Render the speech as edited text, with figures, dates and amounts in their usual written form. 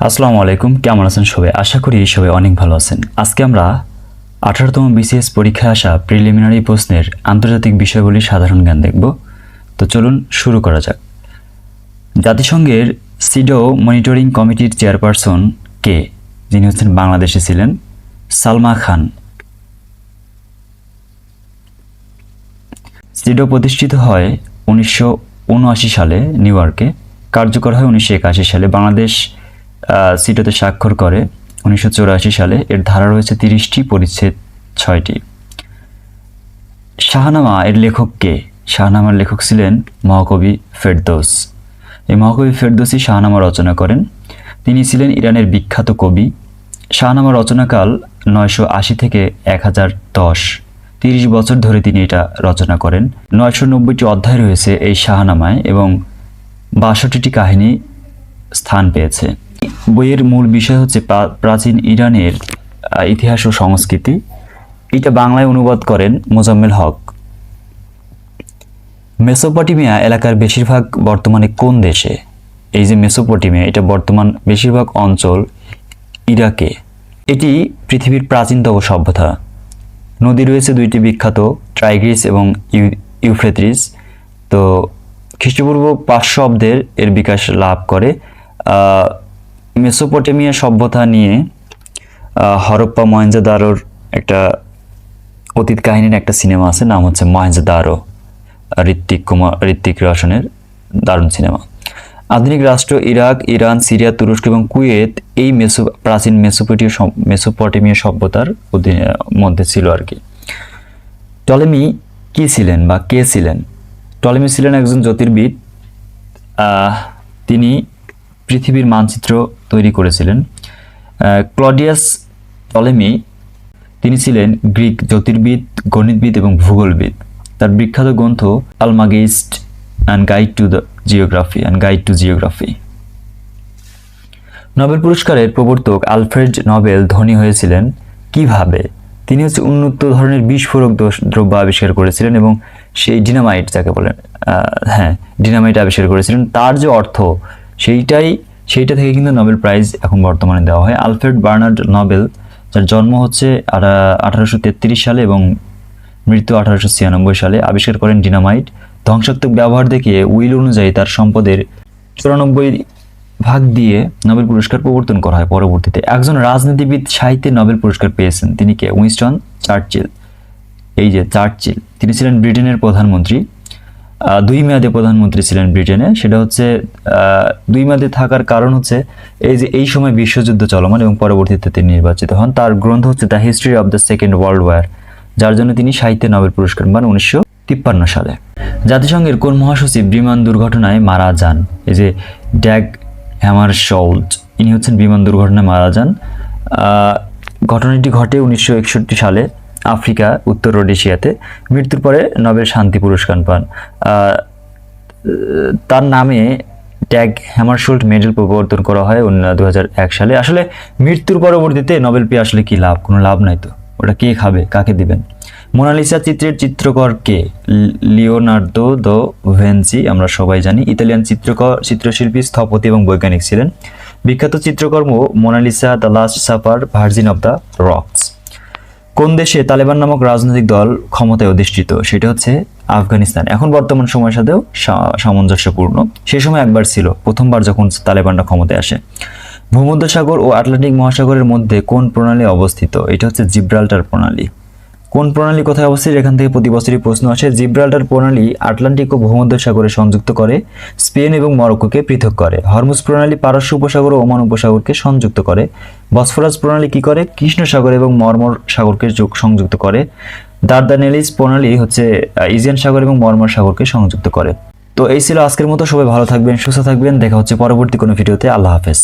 আসসালামু আলাইকুম, কেমন আছেন সবাই? আশা করি সবাই অনেক ভালো আছেন। আজকে আমরা 18তম বিসিএস পরীক্ষায় আসা প্রিলিমিনারি প্রশ্নের আন্তর্জাতিক বিষয়গুলির সাধারণ জ্ঞান দেখব। তো চলুন শুরু করা যাক। জাতিসংঘের সিডো মনিটরিং কমিটির চেয়ারপারসন কে? যিনি হচ্ছেন বাংলাদেশে ছিলেন সালমা খান। সিডো প্রতিষ্ঠিত হয় 1979 সালে নিউ ইয়র্কে, কার্যকর হয় 1981 সালে। বাংলাদেশ সিডোতে স্বাক্ষর করে 1984 সালে। এর ধারা রয়েছে 30টি, পরিচ্ছেদ 6টি। শাহনামা এর লেখক কে? শাহনামার লেখক ছিলেন মহাকবি ফেরদৌস। এই মহাকবি ফেরদৌসী শাহনামা রচনা করেন। তিনি ছিলেন ইরানের বিখ্যাত কবি। শাহনামা রচনাকাল 980 থেকে 1010, 30 বছর ধরে তিনি এটা রচনা করেন। 990টি অধ্যায় রয়েছে এই শাহনামায় এবং 62টি কাহিনী স্থান পেয়েছে। বইয়ের মূল বিষয় হচ্ছে প্রাচীন ইরানের ইতিহাস ও সংস্কৃতি। এটা বাংলায় অনুবাদ করেন মোজাম্মেল হক। মেসোপটেমিয়া এলাকার বেশিরভাগ বর্তমানে কোন দেশে? এই যে মেসোপটেমিয়া, এটা বর্তমান বেশিরভাগ অঞ্চল ইরাকে। এটি পৃথিবীর প্রাচীনতম সভ্যতা। নদী রয়েছে দুইটি বিখ্যাত, টাইগ্রিস এবং ইউফ্রেটিস। তো খ্রিস্টপূর্ব 500 অব্দের এর বিকাশ লাভ করে। মেসোপটেমিয়া সভ্যতা নিয়ে হরপ্পা মহেঞ্জোদারোর একটা অতীত কাহিনীর একটা সিনেমা আছে, নাম হচ্ছে মহেঞ্জোদারো, ঋত্বিক রোশনের দারুণ সিনেমা। আধুনিক রাষ্ট্র ইরাক, ইরান, সিরিয়া, তুরস্ক এবং কুয়েত এই প্রাচীন মেসোপটেমিয়া সভ্যতার মধ্যে ছিল আর কি। টলেমি কি ছিলেন বা কে ছিলেন? টলেমি ছিলেন একজন জ্যোতির্বিদ। তিনি পৃথিবীর মানচিত্র তৈরি করেছিলেন। ক্লডিয়াস টলেমি, তিনি ছিলেন গ্রিক জ্যোতির্বিদ, গণিতবিদ এবং ভূগোলবিদ। তার বিখ্যাত গ্রন্থ Almagest and guide to geography. Nobel পুরস্কারের প্রবর্তক আলফ্রেড নোবেল ধনী হয়েছিলেন কিভাবে? তিনি হচ্ছে উন্নত ধরনের বিস্ফোরক দ্রব্য আবিষ্কার করেছিলেন এবং সেই ডিনামাইট যাকে বলেন, ডিনামাইট আবিষ্কার করেছিলেন। তার যে অর্থ সেইটা থেকে কিন্তু নোবেল প্রাইজ এখন বর্তমানে দেওয়া হয়। আলফ্রেড বার্নার্ড নোবেল, যার জন্ম হচ্ছে 1833 সালে এবং মৃত্যু 1896 সালে, আবিষ্কার করেন ডিনামাইট। ধ্বংসাত্মক ব্যবহার দেখিয়ে উইল অনুযায়ী তার সম্পদের 94 ভাগ দিয়ে নোবেল পুরস্কার প্রবর্তন করা হয় পরবর্তীতে। একজন রাজনীতিবিদ সাহিত্যে নোবেল পুরস্কার পেয়েছেন, তিনি কে? Winston Churchill. এই যে চার্চিল, তিনি ছিলেন ব্রিটেনের প্রধানমন্ত্রী। 2 মেয়াদে প্রধানমন্ত্রী ছিলেন ব্রিটেনে। সেটা হচ্ছে 2 মেয়াদে থাকার কারণ হচ্ছে এই সময় বিশ্বযুদ্ধ চলমান এবং পরবর্তীতে তিনি নির্বাচিত হন। তার গ্রন্থ হচ্ছে the history of the second world war, যার জন্য তিনি সাহিত্যে নোবেল পুরস্কার পান 1953 সালে। জাতিসংঘের কোন মহাসচিব বিমান দুর্ঘটনায় মারা যান? এই যে ড্যাগ হ্যামারশোল্ড, ইনি হচ্ছেন বিমান দুর্ঘটনায় মারা যান। ঘটনাটি ঘটে 1961 সালে আফ্রিকা, উত্তর রোডেশিয়াতে। মৃত্যুর পরে নোবেল শান্তি পুরস্কার পান। তার নামে ট্যাগ হ্যামারশোল্ড মেডেল প্রবর্তন করা হয় 2001 সালে। আসলে মৃত্যুর পরবর্তীতে নোবেল পেয়ে আসলে কি লাভ? কোনো লাভ নাই তো। ওটা কে খাবে? কাকে দিবেন? মোনালিসা চিত্রের চিত্রকর কে? লিওনার্দো দো ভিঞ্চি, আমরা সবাই জানি। ইতালিয়ান চিত্রশিল্পী, স্থপতি এবং বৈজ্ঞানিক ছিলেন। বিখ্যাত চিত্রকর্ম Mona Lisa, the last supper, virgin of the rocks. কোন দেশে তালেবান নামক রাজনৈতিক দল ক্ষমতায় অধিষ্ঠিত? সেটা হচ্ছে আফগানিস্তান। এখন বর্তমান সময়ের সাথেও সামঞ্জস্যপূর্ণ। সে সময় একবার ছিল, প্রথমবার যখন তালেবানরা ক্ষমতায় আসে। ভূমধ্যসাগর ও আটলান্টিক মহাসাগরের মধ্যে কোন প্রণালী অবস্থিত? এটা হচ্ছে জিব্রাল্টার প্রণালী। কোন প্রণালী কোথায় অবস্থিত? এখান থেকে প্রতি বছরই প্রশ্ন আসে। জিব্রাল্টার প্রণালী আটলান্টিক ও ভূমধ্যসাগরে সংযুক্ত করে, স্পেন এবং মরক্কোকে পৃথক করে। হরমুজ প্রণালী পারস্য উপসাগর ও ওমান উপসাগরকে সংযুক্ত করে। বসফরাস প্রণালী কি করে? কৃষ্ণ সাগর এবং মর্মর সাগরকে সংযুক্ত করে। দারদানেলিস প্রণালী হচ্ছে ইজিয়ান সাগর এবং মর্মর সাগরকে সংযুক্ত করে। তো এই ছিল আজকের মতো। সবাই ভালো থাকবেন, সুস্থ থাকবেন। দেখা হচ্ছে পরবর্তী কোনো ভিডিওতে। আল্লাহ হাফেজ।